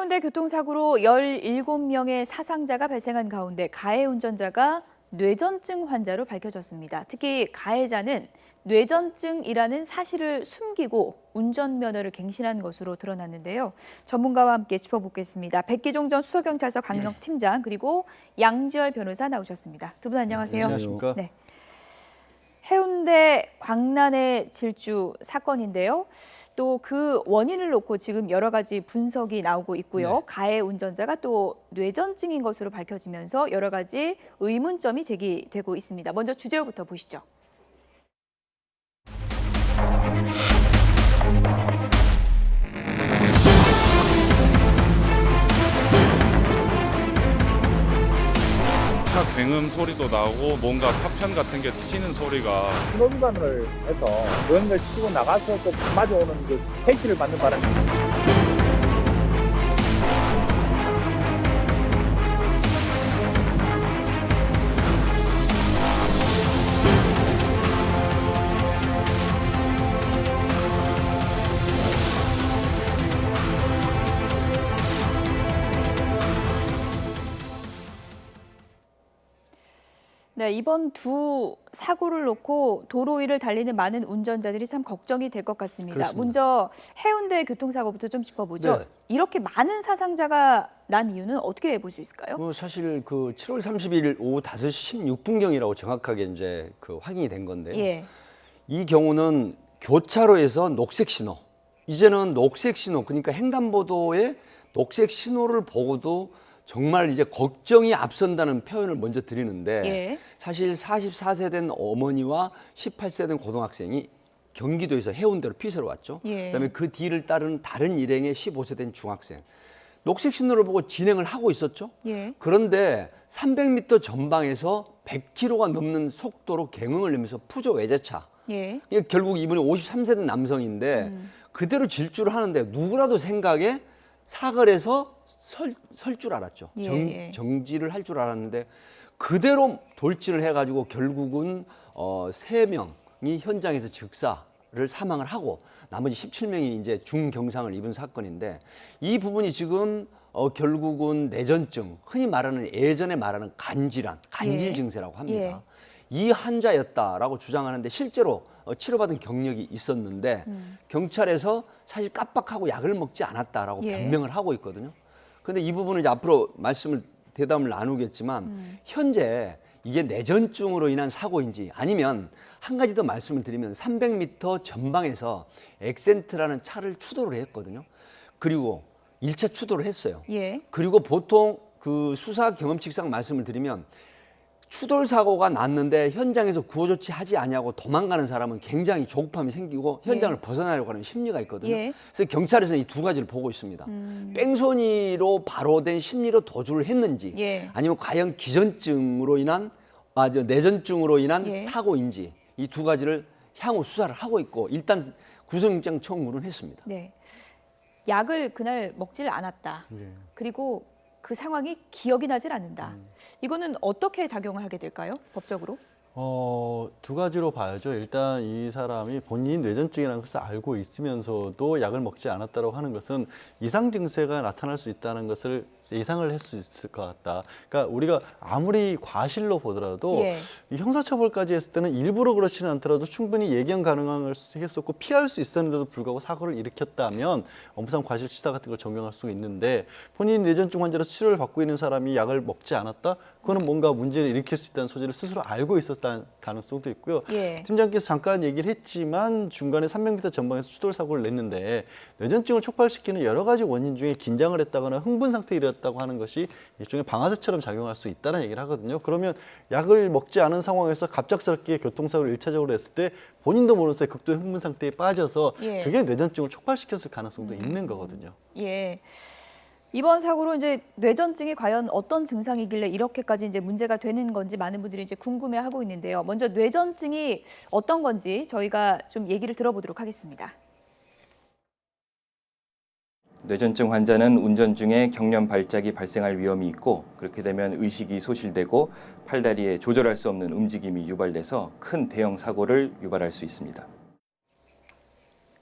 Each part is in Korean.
해운대 교통사고로 17명의 사상자가 발생한 가운데 가해 운전자가 뇌전증 환자로 밝혀졌습니다. 특히 가해자는 뇌전증이라는 사실을 숨기고 운전면허를 갱신한 것으로 드러났는데요. 전문가와 함께 짚어보겠습니다. 백기종 전 수서경찰서 강력팀장 그리고 양지열 변호사 나오셨습니다. 두 분 안녕하세요. 안녕하십니까? 네. 해운대 광란의 질주 사건인데요. 또 그 원인을 놓고 지금 여러 가지 분석이 나오고 있고요. 네. 가해 운전자가 또 뇌전증인 것으로 밝혀지면서 여러 가지 의문점이 제기되고 있습니다. 먼저 주제부터 보시죠. 차 굉음 소리도 나고 뭔가 파편 같은 게 튀는 소리가 신호위반을 해서 여행을 치고 나가서 또 마주오는 그 페이지를 받는 바람에 네, 이번 두 사고를 놓고 도로 위를 달리는 많은 운전자들이 참 걱정이 될 것 같습니다. 그렇습니다. 먼저 해운대 교통사고부터 좀 짚어보죠. 네. 이렇게 많은 사상자가 난 이유는 어떻게 볼 수 있을까요? 사실 그 7월 30일 오후 5시 16분경이라고 정확하게 이제 그 확인이 된 건데요. 예. 이 경우는 교차로에서 녹색 신호. 이제는 녹색 신호, 그러니까 횡단보도에 녹색 신호를 보고도 정말 이제 걱정이 앞선다는 표현을 먼저 드리는데 예. 사실 44세 된 어머니와 18세 된 고등학생이 경기도에서 해운대로 피서로 왔죠. 예. 그다음에 그 뒤를 따르는 다른 일행의 15세 된 중학생. 녹색 신호를 보고 진행을 하고 있었죠. 예. 그런데 300m 전방에서 100km가 넘는 속도로 경응을 내면서 푸조 외제차. 예. 이게 결국 이분이 53세 된 남성인데 그대로 질주를 하는데 누구라도 생각에 사거리에서 설 줄 알았죠. 예. 정지를 할 줄 알았는데 그대로 돌진을 해가지고 결국은 3명이 현장에서 즉사를 사망을 하고 나머지 17명이 이제 중경상을 입은 사건인데 이 부분이 지금 결국은 뇌전증, 흔히 말하는 예전에 말하는 간질환, 간질 증세라고 합니다. 예. 이 환자였다라고 주장하는데 실제로 치료받은 경력이 있었는데 경찰에서 사실 깜빡하고 약을 먹지 않았다라고 예. 변명을 하고 있거든요. 그런데 이 부분은 이제 앞으로 대담을 나누겠지만 현재 이게 뇌전증으로 인한 사고인지 아니면 한 가지 더 말씀을 드리면 300m 전방에서 엑센트라는 차를 추돌을 했거든요. 그리고 1차 추돌을 했어요. 예. 그리고 보통 그 수사 경험칙상 말씀을 드리면 추돌 사고가 났는데 현장에서 구호 조치하지 않냐고 도망가는 사람은 굉장히 조급함이 생기고 현장을 벗어나려고 하는 심리가 있거든요. 예. 그래서 경찰에서는 이 두 가지를 보고 있습니다. 뺑소니로 바로된 심리로 도주를 했는지 예. 아니면 과연 기전증으로 인한 뇌전증으로 인한 예. 사고인지 이 두 가지를 향후 수사를 하고 있고 일단 구속영장 청구는 했습니다. 네. 약을 그날 먹지를 않았다. 그리고 그 상황이 기억이 나질 않는다. 이거는 어떻게 작용을 하게 될까요? 법적으로? 두 가지로 봐야죠. 일단 이 사람이 본인 뇌전증이라는 것을 알고 있으면서도 약을 먹지 않았다고 하는 것은 이상 증세가 나타날 수 있다는 것을 예상을 할 수 있을 것 같다. 그러니까 우리가 아무리 과실로 보더라도 예. 이 형사처벌까지 했을 때는 일부러 그렇지는 않더라도 충분히 예견 가능할 수 있었고 피할 수 있었는데도 불구하고 사고를 일으켰다면 업무상 과실치사 같은 걸 적용할 수 있는데 본인 뇌전증 환자로 치료를 받고 있는 사람이 약을 먹지 않았다? 그거는 뭔가 문제를 일으킬 수 있다는 소지를 스스로 알고 있었다는 가능성도 있고요. 예. 팀장께서 잠깐 얘기를 했지만 중간에 300m 전방에서 추돌 사고를 냈는데 뇌전증을 촉발시키는 여러 가지 원인 중에 긴장을 했다거나 흥분 상태에 이르렀다고 하는 것이 일종의 방아쇠처럼 작용할 수 있다는 얘기를 하거든요. 그러면 약을 먹지 않은 상황에서 갑작스럽게 교통사고를 1차적으로 했을 때 본인도 모르는 사이에 극도의 흥분 상태에 빠져서 예. 그게 뇌전증을 촉발시켰을 가능성도 있는 거거든요. 예. 이번 사고로 이제 뇌전증이 과연 어떤 증상이길래 이렇게까지 이제 문제가 되는 건지 많은 분들이 이제 궁금해하고 있는데요. 먼저 뇌전증이 어떤 건지 저희가 좀 얘기를 들어보도록 하겠습니다. 뇌전증 환자는 운전 중에 경련 발작이 발생할 위험이 있고 그렇게 되면 의식이 소실되고 팔다리에 조절할 수 없는 움직임이 유발돼서 큰 대형 사고를 유발할 수 있습니다.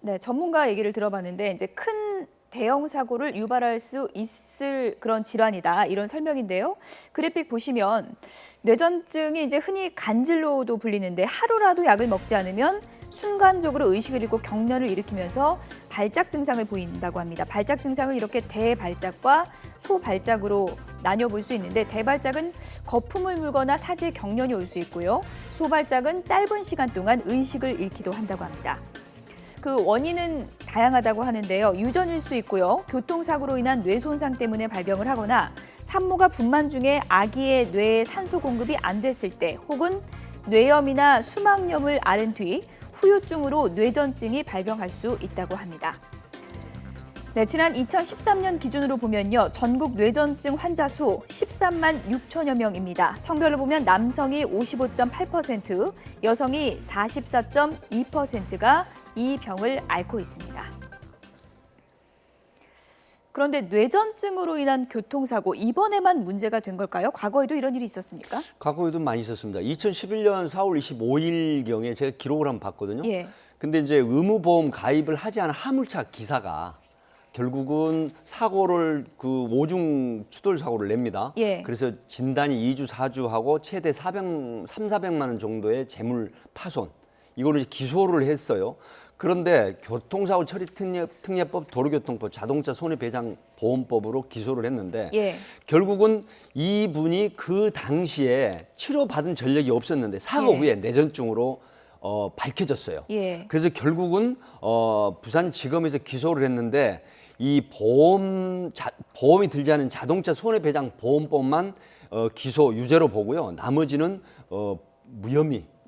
네, 전문가 얘기를 들어봤는데 이제 큰 대형 사고를 유발할 수 있을 그런 질환이다. 이런 설명인데요. 그래픽 보시면 뇌전증이 이제 흔히 간질로도 불리는데 하루라도 약을 먹지 않으면 순간적으로 의식을 잃고 경련을 일으키면서 발작 증상을 보인다고 합니다. 발작 증상을 이렇게 대발작과 소발작으로 나뉘어 볼 수 있는데 대발작은 거품을 물거나 사지에 경련이 올 수 있고요. 소발작은 짧은 시간 동안 의식을 잃기도 한다고 합니다. 그 원인은 다양하다고 하는데요. 유전일 수 있고요. 교통사고로 인한 뇌 손상 때문에 발병을 하거나 산모가 분만 중에 아기의 뇌에 산소 공급이 안 됐을 때 혹은 뇌염이나 수막염을 앓은 뒤 후유증으로 뇌전증이 발병할 수 있다고 합니다. 네, 지난 2013년 기준으로 보면요. 전국 뇌전증 환자 수 13만 6천여 명입니다. 성별로 보면 남성이 55.8%, 여성이 44.2%가 이 병을 앓고 있습니다. 그런데 뇌전증으로 인한 교통사고, 이번에만 문제가 된 걸까요? 과거에도 이런 일이 있었습니까? 과거에도 많이 있었습니다. 2011년 4월 25일경에 제가 기록을 한번 봤거든요. 예. 근데 이제 의무보험 가입을 하지 않은 화물차 기사가 결국은 사고를 그 오중 추돌 사고를 냅니다. 예. 그래서 진단이 2주, 4주 하고 최대 400만 원 정도의 재물 파손. 이거를 기소를 했어요. 그런데 교통사고 처리 특례법, 도로교통법, 자동차 손해배상보험법으로 기소를 했는데 예. 결국은 이분이 그 당시에 치료받은 전력이 없었는데 사고 예. 후에 뇌전증으로 밝혀졌어요. 예. 그래서 결국은 부산지검에서 기소를 했는데 이 보험이 들지 않은 자동차 손해배상보험법만 기소 유죄로 보고요. 나머지는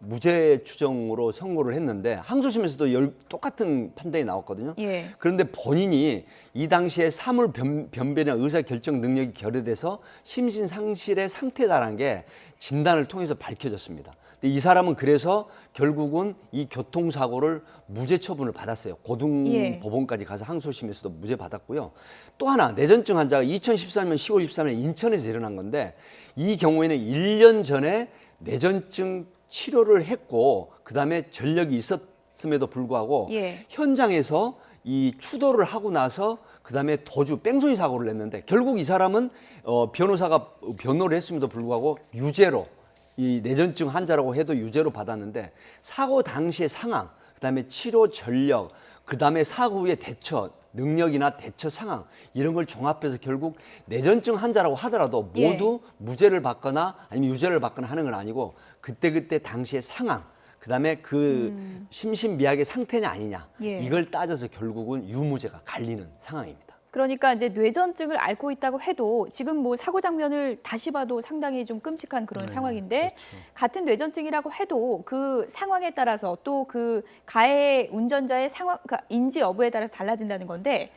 무죄 추정으로 선고를 했는데 항소심에서도 똑같은 판단이 나왔거든요. 예. 그런데 본인이 이 당시에 사물 변별이나 의사결정 능력이 결여돼서 심신 상실의 상태다라는 게 진단을 통해서 밝혀졌습니다. 근데 이 사람은 그래서 결국은 이 교통사고를 무죄 처분을 받았어요. 고등법원까지 가서 항소심에서도 무죄 받았고요. 또 하나 뇌전증 환자가 2014년 10월 23일 인천에서 일어난 건데 이 경우에는 1년 전에 뇌전증 치료를 했고 그다음에 전력이 있었음에도 불구하고 예. 현장에서 이 추돌을 하고 나서 그다음에 도주 뺑소니 사고를 냈는데 결국 이 사람은 변호사가 변호를 했음에도 불구하고 유죄로 이 뇌전증 환자라고 해도 유죄로 받았는데 사고 당시의 상황, 그다음에 치료 전력, 그다음에 사고 후의 대처 능력이나 대처 상황 이런 걸 종합해서 결국 뇌전증 환자라고 하더라도 모두 무죄를 받거나 아니면 유죄를 받거나 하는 건 아니고 그때 당시의 상황, 그다음에 그 심신미약의 상태냐 아니냐 예. 이걸 따져서 결국은 유무죄가 갈리는 상황입니다. 그러니까 이제 뇌전증을 앓고 있다고 해도 지금 뭐 사고 장면을 다시 봐도 상당히 좀 끔찍한 그런 상황인데 같은 뇌전증이라고 해도 그 상황에 따라서 또 그 가해 운전자의 상황, 그러니까 인지 여부에 따라서 달라진다는 건데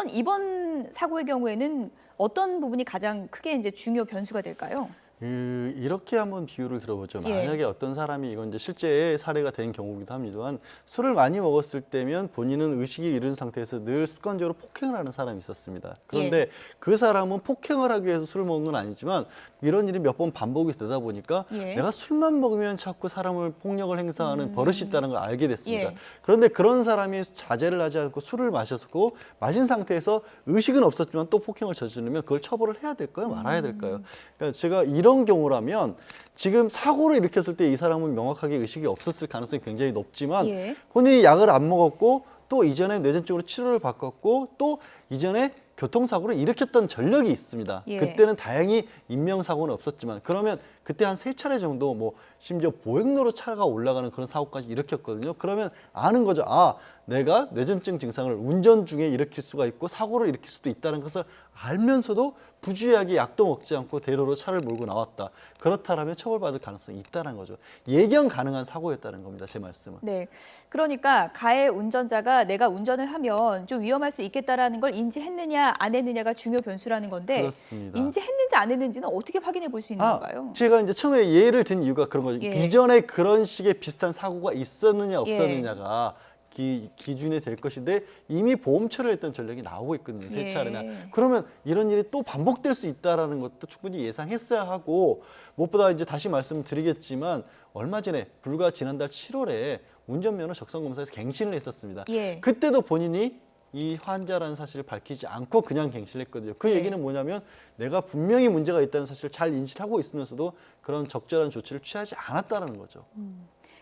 이번 사고의 경우에는 어떤 부분이 가장 크게 이제 중요 변수가 될까요? 이렇게 한번 비유를 들어보죠. 예. 만약에 어떤 사람이 이건 이제 실제 사례가 된 경우기도 합니다만 술을 많이 먹었을 때면 본인은 의식이 잃은 상태에서 늘 습관적으로 폭행을 하는 사람이 있었습니다. 그런데 그 사람은 폭행을 하기 위해서 술을 먹은 건 아니지만 이런 일이 몇 번 반복이 되다 보니까 예. 내가 술만 먹으면 자꾸 사람을 폭력을 행사하는 버릇이 있다는 걸 알게 됐습니다. 예. 그런데 그런 사람이 자제를 하지 않고 술을 마셨고 마신 상태에서 의식은 없었지만 또 폭행을 저지르면 그걸 처벌을 해야 될까요? 말아야 될까요? 그러니까 제가 이런 경우라면 지금 사고를 일으켰을 때 이 사람은 명확하게 의식이 없었을 가능성이 굉장히 높지만 예. 본인이 약을 안 먹었고 또 이전에 뇌전증으로 치료를 받았고 또 이전에 교통사고를 일으켰던 전력이 있습니다. 예. 그때는 다행히 인명사고는 없었지만 그러면 그때 한 3차례 정도 뭐 심지어 보행로로 차가 올라가는 그런 사고까지 일으켰거든요. 그러면 아는 거죠. 아, 내가 뇌전증 증상을 운전 중에 일으킬 수가 있고 사고를 일으킬 수도 있다는 것을 알면서도 부주의하게 약도 먹지 않고 대로로 차를 몰고 나왔다. 그렇다면 처벌받을 가능성이 있다는 거죠. 예견 가능한 사고였다는 겁니다. 제 말씀은. 네, 그러니까 가해 운전자가 내가 운전을 하면 좀 위험할 수 있겠다라는 걸 인지했느냐 안 했느냐가 중요 변수라는 건데 그렇습니다. 인지했는지 안 했는지는 어떻게 확인해 볼 수 있는 건가요? 제가 이제 처음에 예를 든 이유가 그런 거죠. 예. 이전에 그런 식의 비슷한 사고가 있었느냐 없었느냐가 기준이 될 것인데 이미 보험 처리를 했던 전력이 나오고 있거든요. 3차례나. 예. 그러면 이런 일이 또 반복될 수 있다는 것도 충분히 예상했어야 하고 무엇보다 이제 다시 말씀드리겠지만 얼마 전에 불과 지난달 7월에 운전면허 적성검사에서 갱신을 했었습니다. 예. 그때도 본인이 이 환자라는 사실을 밝히지 않고 그냥 갱신을 했거든요. 그 얘기는 뭐냐면 내가 분명히 문제가 있다는 사실을 잘 인식하고 있으면서도 그런 적절한 조치를 취하지 않았다는 거죠.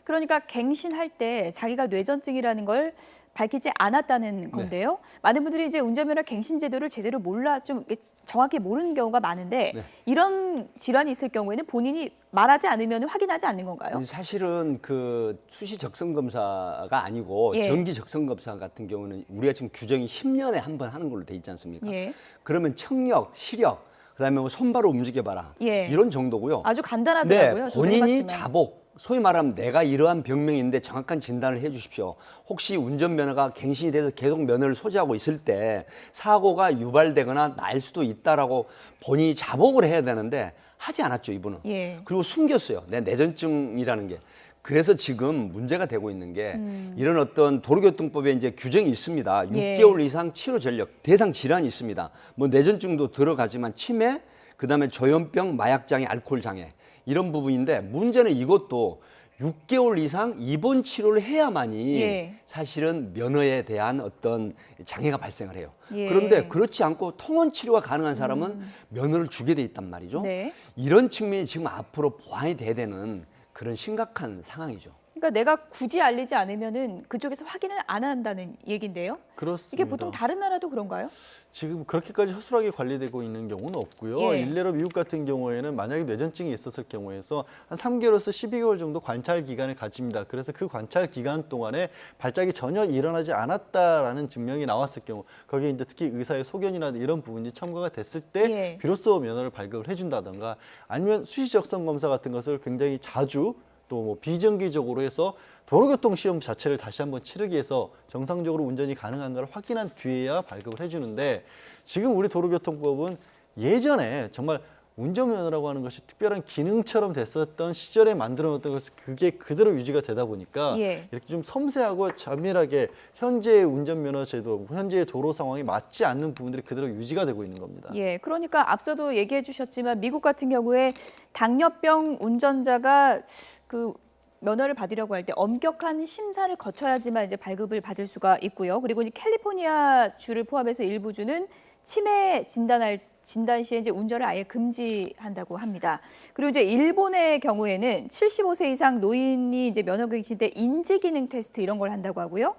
그러니까 갱신할 때 자기가 뇌전증이라는 걸 밝히지 않았다는 건데요. 많은 분들이 이제 운전면허 갱신 제도를 제대로 몰라 좀 이렇게 정확히 모르는 경우가 많은데 네. 이런 질환이 있을 경우에는 본인이 말하지 않으면 확인하지 않는 건가요? 사실은 그 수시 적성 검사가 아니고 예. 정기 적성 검사 같은 경우는 우리가 지금 규정이 10년에 한 번 하는 걸로 돼 있지 않습니까? 예. 그러면 청력, 시력, 그다음에 뭐 손발을 움직여봐라 예. 이런 정도고요. 아주 간단하더라고요. 네, 저도 본인이 해봤지만. 자복, 소위 말하면 내가 이러한 병명인데 정확한 진단을 해주십시오. 혹시 운전면허가 갱신이 돼서 계속 면허를 소지하고 있을 때 사고가 유발되거나 날 수도 있다라고 본인이 자복을 해야 되는데 하지 않았죠, 이분은. 예. 그리고 숨겼어요. 내 뇌전증이라는 게. 그래서 지금 문제가 되고 있는 게 이런 어떤 도로교통법에 이제 규정이 있습니다. 예. 6개월 이상 치료 전력, 대상 질환이 있습니다. 뭐 뇌전증도 들어가지만 치매, 그다음에 조현병, 마약장애, 알코올 장애 이런 부분인데 문제는 이것도 6개월 이상 입원 치료를 해야만이 예. 사실은 면허에 대한 어떤 장애가 발생을 해요. 예. 그런데 그렇지 않고 통원 치료가 가능한 사람은 면허를 주게 돼 있단 말이죠. 네. 이런 측면이 지금 앞으로 보완이 돼야 되는 그런 심각한 상황이죠. 그러니까 내가 굳이 알리지 않으면은 그쪽에서 확인을 안 한다는 얘긴데요. 그렇습니다. 이게 보통 다른 나라도 그런가요? 지금 그렇게까지 허술하게 관리되고 있는 경우는 없고요. 예. 일례로 미국 같은 경우에는 만약에 뇌전증이 있었을 경우에서 한 3개월에서 12개월 정도 관찰 기간을 가집니다. 그래서 그 관찰 기간 동안에 발작이 전혀 일어나지 않았다라는 증명이 나왔을 경우, 거기에 이제 특히 의사의 소견이나 이런 부분이 첨가가 됐을 때 예. 비로소 면허를 발급을 해준다던가, 아니면 수시적성 검사 같은 것을 굉장히 자주 또 뭐 비정기적으로 해서 도로교통 시험 자체를 다시 한번 치르기 위해서 정상적으로 운전이 가능한가를 확인한 뒤에야 발급을 해주는데, 지금 우리 도로교통법은 예전에 정말 운전면허라고 하는 것이 특별한 기능처럼 됐었던 시절에 만들어 놓았던 것이 그게 그대로 유지가 되다 보니까 예. 이렇게 좀 섬세하고 자밀하게 현재의 운전면허 제도, 현재의 도로 상황에 맞지 않는 부분들이 그대로 유지가 되고 있는 겁니다. 예, 그러니까 앞서도 얘기해 주셨지만 미국 같은 경우에 당뇨병 운전자가 그 면허를 받으려고 할 때 엄격한 심사를 거쳐야지만 이제 발급을 받을 수가 있고요. 그리고 이제 캘리포니아 주를 포함해서 일부 주는 치매 진단 시에 이제 운전을 아예 금지한다고 합니다. 그리고 이제 일본의 경우에는 75세 이상 노인이 이제 면허 갱신 때 인지 기능 테스트 이런 걸 한다고 하고요.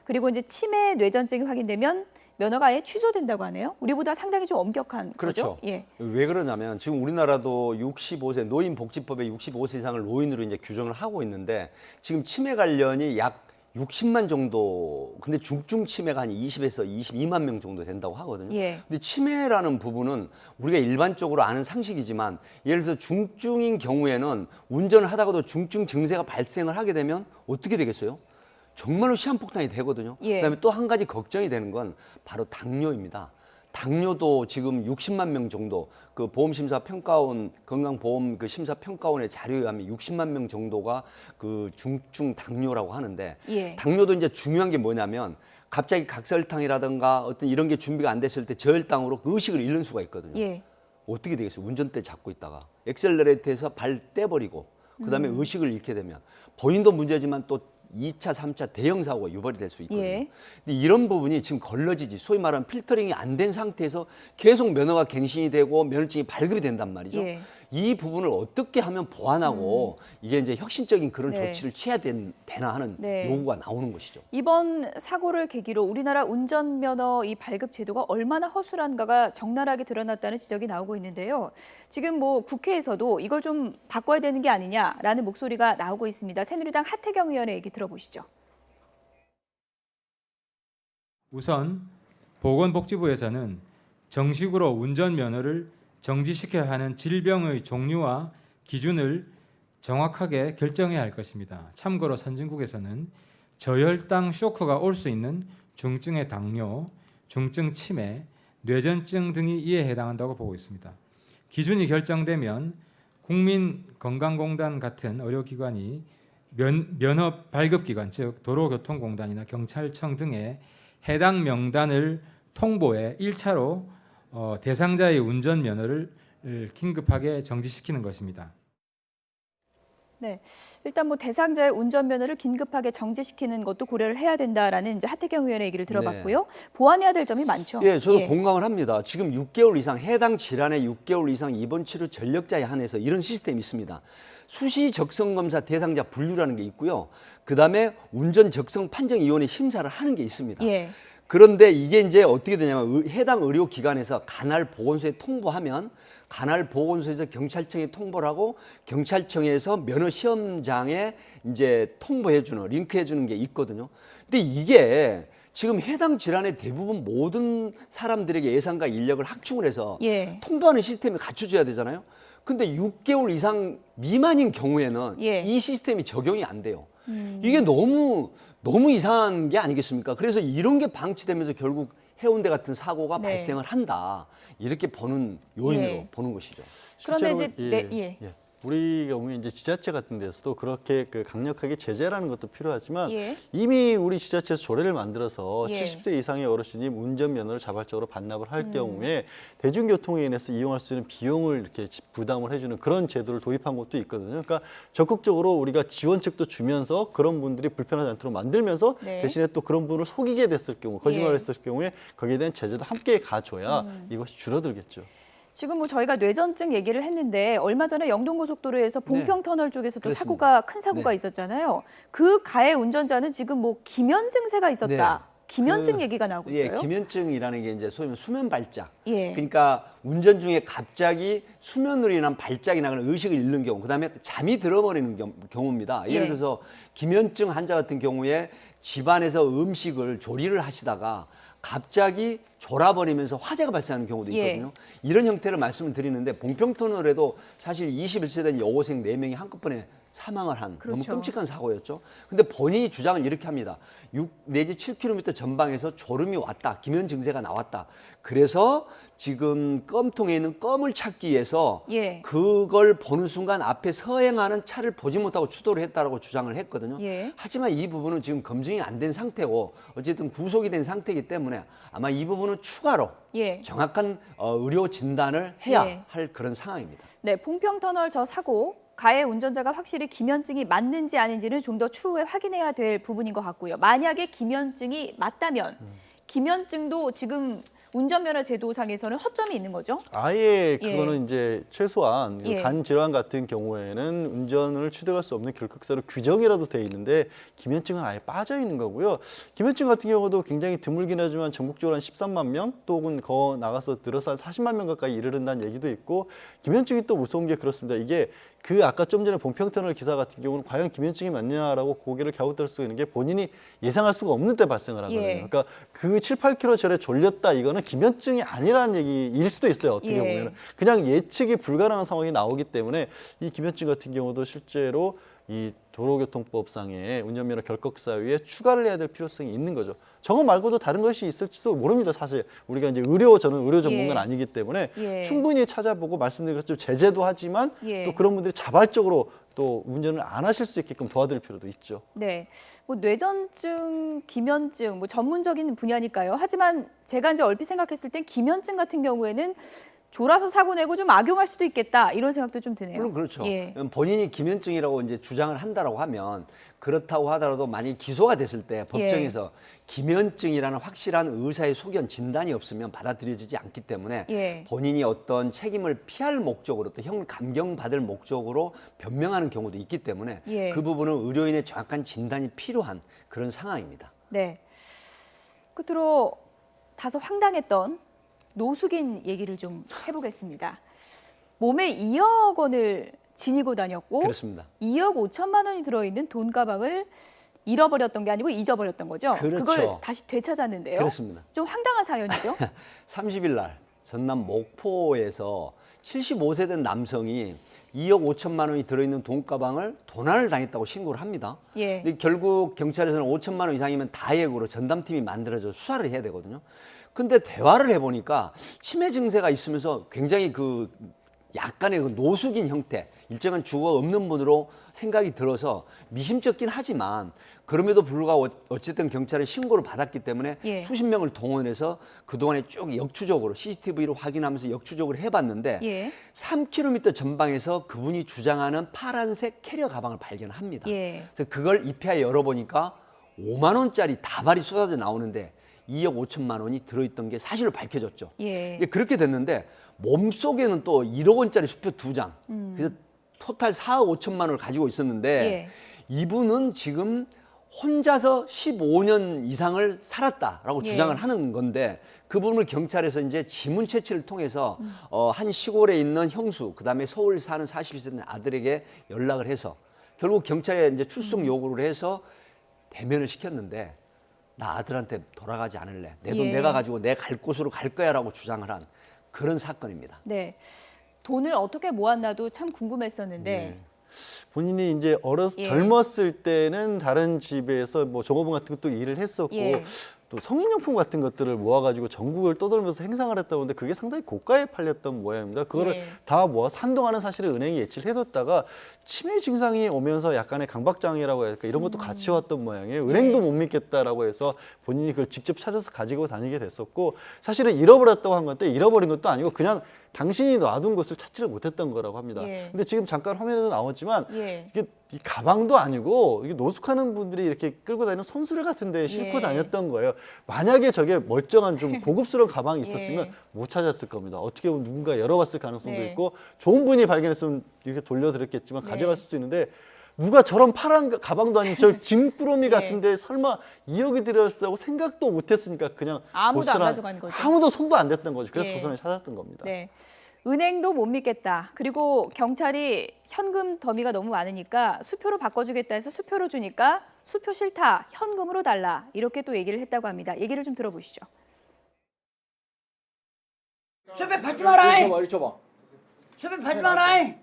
그리고 이제 치매 뇌전증이 확인되면 면허가 아예 취소된다고 하네요. 우리보다 상당히 좀 엄격한 그렇죠. 거죠. 예. 왜 그러냐면 지금 우리나라도 65세 노인복지법에 65세 이상을 노인으로 이제 규정을 하고 있는데 지금 치매 관련이 약 60만 정도, 근데 중증 치매가 한 20에서 22만 명 정도 된다고 하거든요. 예. 근데 치매라는 부분은 우리가 일반적으로 아는 상식이지만 예를 들어서 중증인 경우에는 운전을 하다가도 중증 증세가 발생을 하게 되면 어떻게 되겠어요? 정말로 시한폭탄이 되거든요. 예. 그다음에 또 한 가지 걱정이 되는 건 바로 당뇨입니다. 당뇨도 지금 60만 명 정도 그 보험심사평가원 건강보험 그 심사평가원의 자료에 의하면 60만 명 정도가 그 중증 당뇨라고 하는데 예. 당뇨도 이제 중요한 게 뭐냐면 갑자기 각설탕이라든가 어떤 이런 게 준비가 안 됐을 때 저혈당으로 그 의식을 잃는 수가 있거든요. 예. 어떻게 되겠어요? 운전대 잡고 있다가 엑셀러레이터에서 발 떼버리고 그다음에 의식을 잃게 되면 본인도 문제지만 또 2차, 3차 대형 사고가 유발이 될 수 있거든요. 예. 근데 이런 부분이 지금 걸러지지, 소위 말하는 필터링이 안 된 상태에서 계속 면허가 갱신이 되고 면허증이 발급이 된단 말이죠. 예. 이 부분을 어떻게 하면 보완하고 이게 이제 혁신적인 그런 네. 조치를 취해야 되나 하는 네. 요구가 나오는 것이죠. 이번 사고를 계기로 우리나라 운전면허 이 발급 제도가 얼마나 허술한가가 적나라하게 드러났다는 지적이 나오고 있는데요. 지금 뭐 국회에서도 이걸 좀 바꿔야 되는 게 아니냐라는 목소리가 나오고 있습니다. 새누리당 하태경 의원의 얘기 들어보시죠. 우선 보건복지부에서는 정식으로 운전면허를 정지시켜야 하는 질병의 종류와 기준을 정확하게 결정해야 할 것입니다. 참고로 선진국에서는 저혈당 쇼크가 올 수 있는 중증의 당뇨, 중증 치매, 뇌전증 등이 이에 해당한다고 보고 있습니다. 기준이 결정되면 국민건강공단 같은 의료기관이 면허 발급기관, 즉 도로교통공단이나 경찰청 등의 해당 명단을 통보해 1차로 대상자의 운전면허를 긴급하게 정지시키는 것입니다. 네, 일단 뭐 대상자의 운전면허를 긴급하게 정지시키는 것도 고려를 해야 된다라는 이제 하태경 의원의 얘기를 들어봤고요. 보완해야 될 점이 많죠. 예, 저도 공감을 합니다. 지금 6개월 이상 해당 질환에 6개월 이상 입원 치료 전력자에 한해서 이런 시스템이 있습니다. 수시 적성 검사 대상자 분류라는 게 있고요. 그다음에 운전 적성 판정위원회 심사를 하는 게 있습니다. 예. 그런데 이게 이제 어떻게 되냐면 해당 의료기관에서 관할 보건소에 통보하면 관할 보건소에서 경찰청에 통보를 하고 경찰청에서 면허 시험장에 이제 통보해주는 링크해주는 게 있거든요. 근데 이게 지금 해당 질환의 대부분 모든 사람들에게 예산과 인력을 확충을 해서 예. 통보하는 시스템이 갖춰져야 되잖아요. 근데 6개월 이상 미만인 경우에는 예. 이 시스템이 적용이 안 돼요. 이게 너무 이상한 게 아니겠습니까? 그래서 이런 게 방치되면서 결국 해운대 같은 사고가 네. 발생을 한다. 이렇게 보는 요인으로 예. 보는 것이죠. 그런데 실제로, 이제 예. 우리 경우에 이제 지자체 같은 데서도 그렇게 그 강력하게 제재라는 것도 필요하지만 예. 이미 우리 지자체에서 조례를 만들어서 예. 70세 이상의 어르신이 운전면허를 자발적으로 반납을 할 경우에 대중교통에 인해서 이용할 수 있는 비용을 이렇게 부담을 해주는 그런 제도를 도입한 것도 있거든요. 그러니까 적극적으로 우리가 지원책도 주면서 그런 분들이 불편하지 않도록 만들면서 네. 대신에 또 그런 분을 속이게 됐을 경우, 거짓말을 예. 했을 경우에 거기에 대한 제재도 함께 가줘야 이것이 줄어들겠죠. 지금 뭐 저희가 뇌전증 얘기를 했는데 얼마 전에 영동고속도로에서 봉평터널 쪽에서도 그렇습니다. 큰 사고가 네. 있었잖아요. 그 가해 운전자는 지금 뭐 기면 증세가 있었다. 네. 기면증 얘기가 나오고 예, 있어요. 기면증이라는 게 이제 소위 말하면 수면 발작. 예. 그러니까 운전 중에 갑자기 수면으로 인한 발작이 나거나 의식을 잃는 경우, 그다음에 잠이 들어버리는 경우입니다. 예를 예. 들어서 기면증 환자 같은 경우에 집안에서 음식을 조리를 하시다가 갑자기 졸아버리면서 화재가 발생하는 경우도 예. 있거든요. 이런 형태를 말씀을 드리는데 봉평터널에도 사실 21세 된 여고생 4명이 한꺼번에 사망을 한 너무 그렇죠. 끔찍한 사고였죠. 근데 본인이 주장을 이렇게 합니다. 6 내지 7km 전방에서 졸음이 왔다. 기면 증세가 나왔다. 그래서 지금 껌통에 있는 껌을 찾기 위해서 예. 그걸 보는 순간 앞에 서행하는 차를 보지 못하고 추돌을 했다라고 주장을 했거든요. 예. 하지만 이 부분은 지금 검증이 안 된 상태고 어쨌든 구속이 된 상태이기 때문에 아마 이 부분은 추가로 예. 정확한 의료 진단을 해야 예. 할 그런 상황입니다. 네, 봉평터널 저 사고 가해 운전자가 확실히 기면증이 맞는지 아닌지는 좀 더 추후에 확인해야 될 부분인 것 같고요. 만약에 기면증이 맞다면 기면증도 지금 운전면허 제도상에서는 허점이 있는 거죠? 아예 예. 그거는 이제 최소한 예. 간 질환 같은 경우에는 운전을 취득할 수 없는 결격사로 규정이라도 돼 있는데 기면증은 아예 빠져 있는 거고요. 기면증 같은 경우도 굉장히 드물긴 하지만 전국적으로 한 13만 명 또는 더 나가서 늘어서 한 40만 명 가까이 이르른다는 얘기도 있고 기면증이 또 무서운 게 그렇습니다. 이게 그 아까 좀 전에 봉평터널 기사 같은 경우는 과연 기면증이 맞냐라고 고개를 갸웃댈 수 있는 게 본인이 예상할 수가 없는 때 발생을 하거든요. 예. 그러니까 그 7, 8km 전에 졸렸다 이거는 기면증이 아니라는 얘기일 수도 있어요. 어떻게 예. 보면 그냥 예측이 불가능한 상황이 나오기 때문에 이 기면증 같은 경우도 실제로 이 도로교통법상의 운전면허 결격사유에 추가를 해야 될 필요성이 있는 거죠. 저거 말고도 다른 것이 있을지도 모릅니다. 사실 우리가 이제 저는 의료 전문가는 예. 아니기 때문에 예. 충분히 찾아보고 말씀드린 것처럼 제재도 하지만 예. 또 그런 분들이 자발적으로 또 운전을 안 하실 수 있게끔 도와드릴 필요도 있죠. 네, 뭐 뇌전증, 기면증, 뭐 전문적인 분야니까요. 하지만 제가 이제 얼핏 생각했을 땐 기면증 같은 경우에는 졸아서 사고 내고 좀 악용할 수도 있겠다 이런 생각도 좀 드네요. 물론 그렇죠. 예. 본인이 기면증이라고 이제 주장을 한다라고 하면 그렇다고 하더라도 만약 기소가 됐을 때 법정에서 기면증이라는 확실한 의사의 소견 진단이 없으면 받아들여지지 않기 때문에 예. 본인이 어떤 책임을 피할 목적으로 또 형 감경받을 목적으로 변명하는 경우도 있기 때문에 예. 그 부분은 의료인의 정확한 진단이 필요한 그런 상황입니다. 네. 끝으로 다소 황당했던 노숙인 얘기를 좀 해보겠습니다. 몸에 2억 원을 지니고 다녔고 그렇습니다. 2억 5천만 원이 들어있는 돈 가방을 잃어버렸던 게 아니고 잊어버렸던 거죠. 그렇죠. 그걸 다시 되찾았는데요. 그렇습니다. 좀 황당한 사연이죠. 30일 날 전남 목포에서 75세 된 남성이 2억 5천만 원이 들어있는 돈가방을 도난을 당했다고 신고를 합니다. 예. 근데 결국 경찰에서는 5천만 원 이상이면 다액으로 전담팀이 만들어져 수사를 해야 되거든요. 근데 대화를 해보니까 치매 증세가 있으면서 굉장히 그 약간의 그 노숙인 형태, 일정한 주거가 없는 분으로 생각이 들어서 미심쩍긴 하지만 그럼에도 불구하고 어쨌든 경찰에 신고를 받았기 때문에 예. 수십 명을 동원해서 그동안에 쭉 역추적으로 CCTV로 확인하면서 역추적을 해봤는데 예. 3km 전방에서 그분이 주장하는 파란색 캐리어 가방을 발견합니다. 예. 그래서 그걸 입회하에 열어보니까 5만 원짜리 다발이 쏟아져 나오는데 2억 5천만 원이 들어있던 게 사실로 밝혀졌죠. 예. 이제 그렇게 됐는데 몸속에는 또 1억 원짜리 수표 2장. 그래서 토탈 4억 5천만 원을 가지고 있었는데 예. 이분은 지금 혼자서 15년 이상을 살았다라고 예. 주장을 하는 건데 그분을 경찰에서 이제 지문 채취를 통해서 한 시골에 있는 형수, 그다음에 서울 사는 40세 된 아들에게 연락을 해서 결국 경찰에 이제 출석 요구를 해서 대면을 시켰는데 나 아들한테 돌아가지 않을래. 내 돈 예. 내가 가지고 내 갈 곳으로 갈 거야라고 주장을 한 그런 사건입니다. 네. 돈을 어떻게 모았나도 참 궁금했었는데 본인이 이제 예. 젊었을 때는 다른 집에서 뭐 종업원 같은 것도 일을 했었고 예. 또 성인용품 같은 것들을 모아가지고 전국을 떠돌면서 행상을 했다고 하는데 그게 상당히 고가에 팔렸던 모양입니다. 그거를 예. 다 모아서 한동안은 사실은 은행이 예치를 해뒀다가 치매 증상이 오면서 약간의 강박장애라고 할까 이런 것도 같이 왔던 모양이에요. 은행도 못 믿겠다라고 해서 본인이 그걸 직접 찾아서 가지고 다니게 됐었고 사실은 잃어버렸다고 한 건데 잃어버린 것도 아니고 그냥 당신이 놔둔 것을 찾지를 못했던 거라고 합니다. 예. 근데 지금 잠깐 화면에도 나왔지만 예. 이게 이 가방도 아니고 이게 노숙하는 분들이 이렇게 끌고 다니는 손수레 같은 데 싣고 예. 다녔던 거예요. 만약에 저게 멀쩡한 좀 고급스러운 가방이 있었으면 예. 못 찾았을 겁니다. 어떻게 보면 누군가 열어봤을 가능성도 네. 있고 좋은 분이 발견했으면 이렇게 돌려드렸겠지만 네. 가져갈 수도 있는데 누가 저런 파란 가방도 아닌 저 짐꾸러미 예. 같은데 설마 2억이 들었다고 생각도 못했으니까 그냥 아무도 안 고스란히 가져간 거죠. 아무도 손도 안 댔던 거죠. 그래서 예. 고스란히 찾았던 겁니다. 네. 은행도 못 믿겠다. 그리고 경찰이 현금 더미가 너무 많으니까 수표로 바꿔주겠다 해서 수표로 주니까 수표 싫다. 현금으로 달라. 이렇게 또 얘기를 했다고 합니다. 얘기를 좀 들어보시죠. 수배 받지 마라. 이리 줘봐. 수배 받지 마라.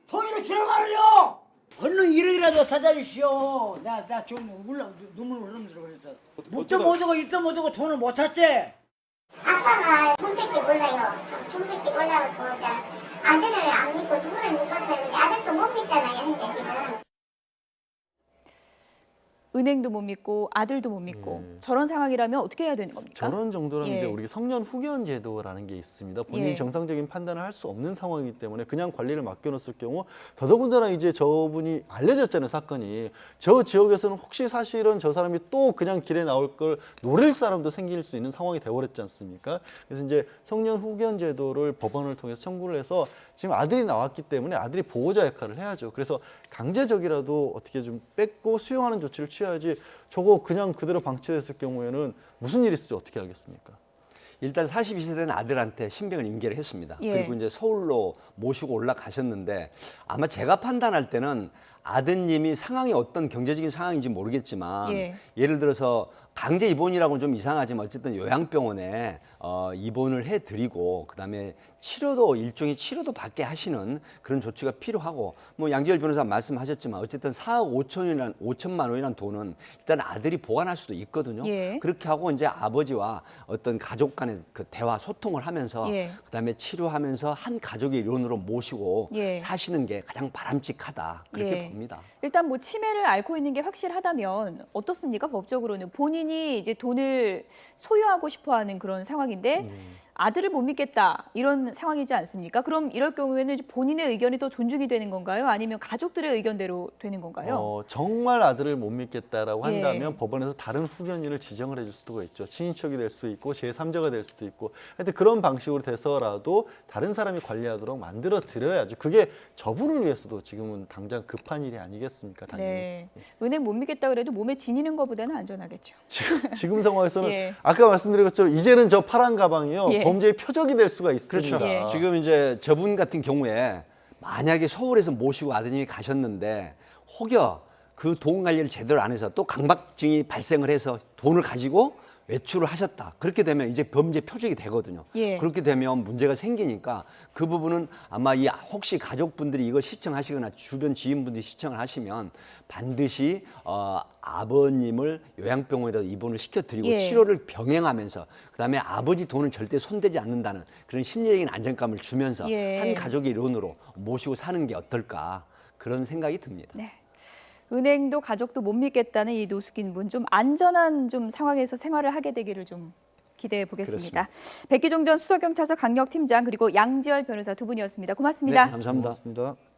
통일을 주는 말이요. 얼른 1억이라도 사자주시오. 나 좀 눈물 흘리면서 그랬어. 묵도 못하고 입도 못하고 돈을 못 탔지. 아빠가 돈 뺏기 몰라요. 돈 뺏기 몰라갖고 아들을 안 믿고 누구를 믿었어요. 근데 아들도 못 믿잖아요, 현재 지금. 은행도 못 믿고 아들도 못 믿고 저런 상황이라면 어떻게 해야 되는 겁니까? 저런 정도라면 예. 이제 우리 성년 후견 제도라는 게 있습니다. 본인이 예. 정상적인 판단을 할 수 없는 상황이기 때문에 그냥 관리를 맡겨놓았을 경우 더더군다나 이제 저분이 알려졌잖아요, 사건이. 저 지역에서는 혹시 사실은 저 사람이 또 그냥 길에 나올 걸 노릴 사람도 생길 수 있는 상황이 돼버렸지 않습니까? 그래서 이제 성년 후견 제도를 법원을 통해서 청구를 해서 지금 아들이 나왔기 때문에 아들이 보호자 역할을 해야죠. 그래서 강제적이라도 어떻게 좀 뺏고 수용하는 조치를 취해야지 저거 그냥 그대로 방치됐을 경우에는 무슨 일이 있을지 어떻게 알겠습니까? 일단 42세 된 아들한테 신병을 인계를 했습니다. 예. 그리고 이제 서울로 모시고 올라가셨는데 아마 제가 판단할 때는 아드님이 상황이 어떤 경제적인 상황인지 모르겠지만 예. 예를 들어서 강제 입원이라고는 좀 이상하지만 어쨌든 요양병원에 입원을 해드리고 그다음에 치료도 일종의 치료도 받게 하시는 그런 조치가 필요하고 뭐 양지열 변호사 말씀하셨지만 어쨌든 4억 5천만 원이라는 돈은 일단 아들이 보관할 수도 있거든요. 예. 그렇게 하고 이제 아버지와 어떤 가족 간의 그 대화 소통을 하면서 예. 그다음에 치료하면서 한 가족의 일원으로 모시고 예. 사시는 게 가장 바람직하다 그렇게 예. 봅니다. 일단 뭐 치매를 앓고 있는 게 확실하다면 어떻습니까? 법적으로는 본인이 이제 돈을 소유하고 싶어하는 그런 상황인데 아들을 못 믿겠다 이런 상황이지 않습니까? 그럼 이럴 경우에는 본인의 의견이 더 존중이 되는 건가요? 아니면 가족들의 의견대로 되는 건가요? 정말 아들을 못 믿겠다라고 예. 한다면 법원에서 다른 후견인을 지정을 해줄 수도 있죠. 친인척이 될 수도 있고 제3자가 될 수도 있고 하여튼 그런 방식으로 돼서라도 다른 사람이 관리하도록 만들어 드려야죠. 그게 저분을 위해서도 지금은 당장 급한 일이 아니겠습니까? 당연히. 네. 은행 못 믿겠다 그래도 몸에 지니는 것보다는 안전하겠죠. 지금 상황에서는 예. 아까 말씀드린 것처럼 이제는 저 파란 가방이요. 예. 범죄의 표적이 될 수가 있습니다. 그렇죠. 예. 지금 이제 저분 같은 경우에 만약에 서울에서 모시고 아드님이 가셨는데 혹여 그 돈 관리를 제대로 안 해서 또 강박증이 발생을 해서 돈을 가지고 외출을 하셨다. 그렇게 되면 이제 범죄 표적이 되거든요. 예. 그렇게 되면 문제가 생기니까 그 부분은 아마 이 혹시 가족분들이 이걸 시청하시거나 주변 지인분들이 시청을 하시면 반드시 아버님을 요양병원에다 입원을 시켜드리고 예. 치료를 병행하면서 그다음에 아버지 돈은 절대 손대지 않는다는 그런 심리적인 안정감을 주면서 예. 한 가족의 일원으로 모시고 사는 게 어떨까 그런 생각이 듭니다. 네. 은행도 가족도 못 믿겠다는 이 노숙인분 좀 안전한 좀 상황에서 생활을 하게 되기를 좀 기대해 보겠습니다. 백기종 전 수서경찰서 강력팀장 그리고 양지열 변호사 두 분이었습니다. 고맙습니다. 네, 감사합니다. 고맙습니다.